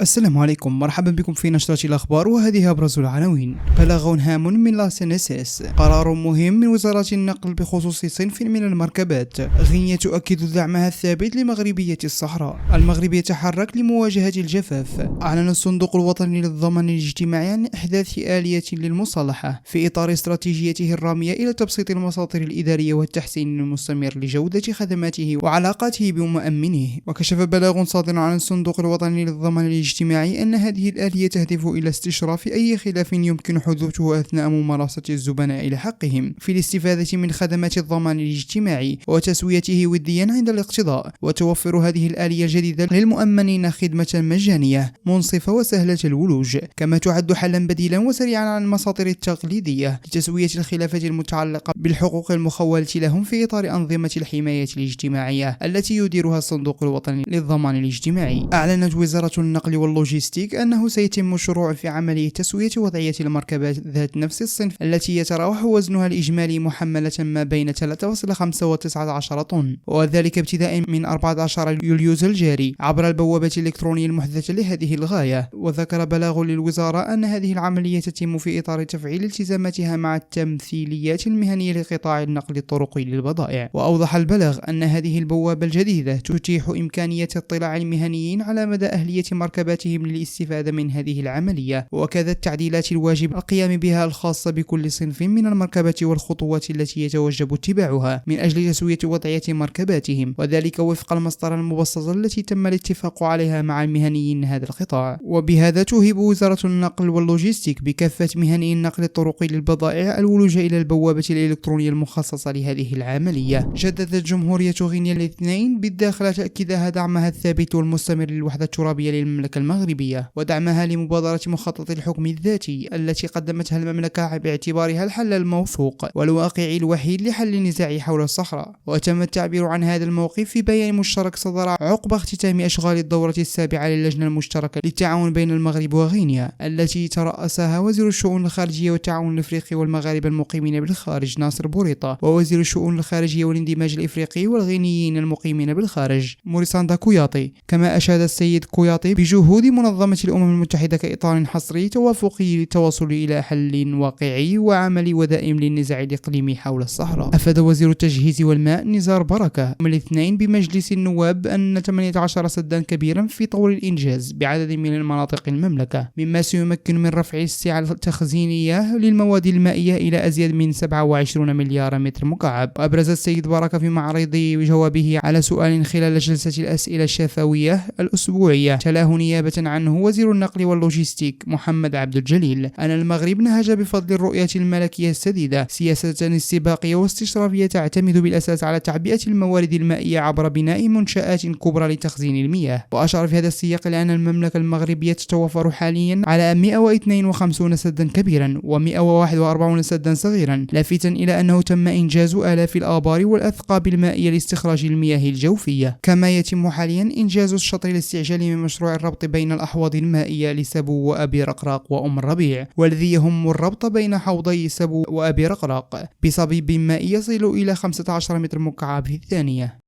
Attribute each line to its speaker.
Speaker 1: السلام عليكم، مرحبا بكم في نشرة الأخبار، وهذه أبرز العناوين. بلاغ هام من لا سنسس، قرار مهم من وزارة النقل بخصوص صنف من المركبات. غينيا تؤكد دعمها الثابت لمغربية الصحراء. المغرب يتحرك لمواجهة الجفاف. أعلن الصندوق الوطني للضمان الاجتماعي عن إحداث آلية للمصالحة في إطار استراتيجيته الرامية إلى تبسيط المساطر الإدارية والتحسين المستمر لجودة خدماته وعلاقاته بمؤمنيه. وكشف بلاغ صادر عن الصندوق الوطني للضمان الاجتماعي أن هذه الآلية تهدف إلى استشراف أي خلاف يمكن حدوثه أثناء ممارسة الزبناء لحقهم في الاستفادة من خدمات الضمان الاجتماعي وتسويته وديا عند الاقتضاء، وتوفر هذه الآلية الجديدة للمؤمنين خدمة مجانية منصفة وسهلة الولوج، كما تعد حلا بديلا وسريعا عن المساطر التقليدية لتسوية الخلافات المتعلقة بالحقوق المخولة لهم في إطار أنظمة الحماية الاجتماعية التي يديرها الصندوق الوطني للضمان الاجتماعي. أعلنت وزارة النقل واللوجستيك أنه سيتم الشروع في عملية تسوية وضعية المركبات ذات نفس الصنف التي يتراوح وزنها الإجمالي محملة ما بين 3.5 و19 طن، وذلك ابتداء من 14 يوليوز الجاري عبر البوابة الإلكترونية المحدثة لهذه الغاية. وذكر بلاغ للوزارة أن هذه العملية تتم في إطار تفعيل التزاماتها مع التمثيليات المهنية لقطاع النقل الطرقي للبضائع. وأوضح البلاغ أن هذه البوابة الجديدة تتيح إمكانية اطلاع المهنيين على مدى أهلية مركباتهم للاستفادة من هذه العملية، وكذا التعديلات الواجب القيام بها الخاصة بكل صنف من المركبات والخطوات التي يتوجب اتباعها من أجل تسوية وضعية مركباتهم، وذلك وفق المسطرة المبسطة التي تم الاتفاق عليها مع المهنيين هذا القطاع. وبهذا توهب وزارة النقل واللوجستيك بكافة مهني النقل الطرقي للبضائع الولوج إلى البوابة الإلكترونية المخصصة لهذه العملية. جددت جمهورية غينيا الاثنين بالداخل تأكيدها دعمها الثابت والمستمر للوحدة الترابية للمملكة المغربية، ودعمها لمبادرة مخطط الحكم الذاتي التي قدمتها المملكة باعتبارها الحل الموثوق والواقعي الوحيد لحل النزاع حول الصحراء. وتم التعبير عن هذا الموقف في بيان مشترك صدر عقب اختتام أشغال الدورة السابعة للجنة المشتركة للتعاون بين المغرب وغينيا التي ترأسها وزير الشؤون الخارجية والتعاون الإفريقي والمغاربة المقيمين بالخارج ناصر بوريطة، ووزير الشؤون الخارجية والاندماج الإفريقي والغينيين المقيمين بالخارج موريساندا كوياطي. كما أشاد السيد كوياطي بجهود منظمة الأمم المتحدة كإطار حصري توافقي للتوصل إلى حل واقعي وعملي ودائم للنزاع الإقليمي حول الصحراء. أفاد وزير التجهيز والماء نزار بركة من الاثنين بمجلس النواب أن 18 سدا كبيرا في طور الإنجاز بعدد من المناطق المملكة، مما سيمكن من رفع السعة التخزينية للمواد المائية إلى أزيد من 27 مليار متر مكعب. وأبرز السيد بركة في معرض جوابه على سؤال خلال جلسة الأسئلة الشفوية الأسبوعية تلاه نيابة عنه وزير النقل واللوجستيك محمد عبد الجليل أن المغرب نهج بفضل الرؤية الملكية السديدة سياسة استباقية واستشرافية تعتمد بالأساس على تعبئة الموارد المائية عبر بناء منشآت كبرى لتخزين المياه. وأشار في هذا السياق إلى أن المملكة المغربية تتوفر حاليا على 152 سدا كبيرا و141 سدا صغيرا، لافتا إلى أنه تم إنجاز آلاف الآبار والأثقاب المائية لاستخراج المياه الجوفية. كما يتم حاليا إنجاز الشطر الاستعجالي من مشروع الربط بين الأحواض المائية لسبو وأبي رقراق وأم الربيع، والذي يهم الربط بين حوضي سبو وأبي رقراق بصبيب مائي يصل إلى 15 متر مكعب في الثانية.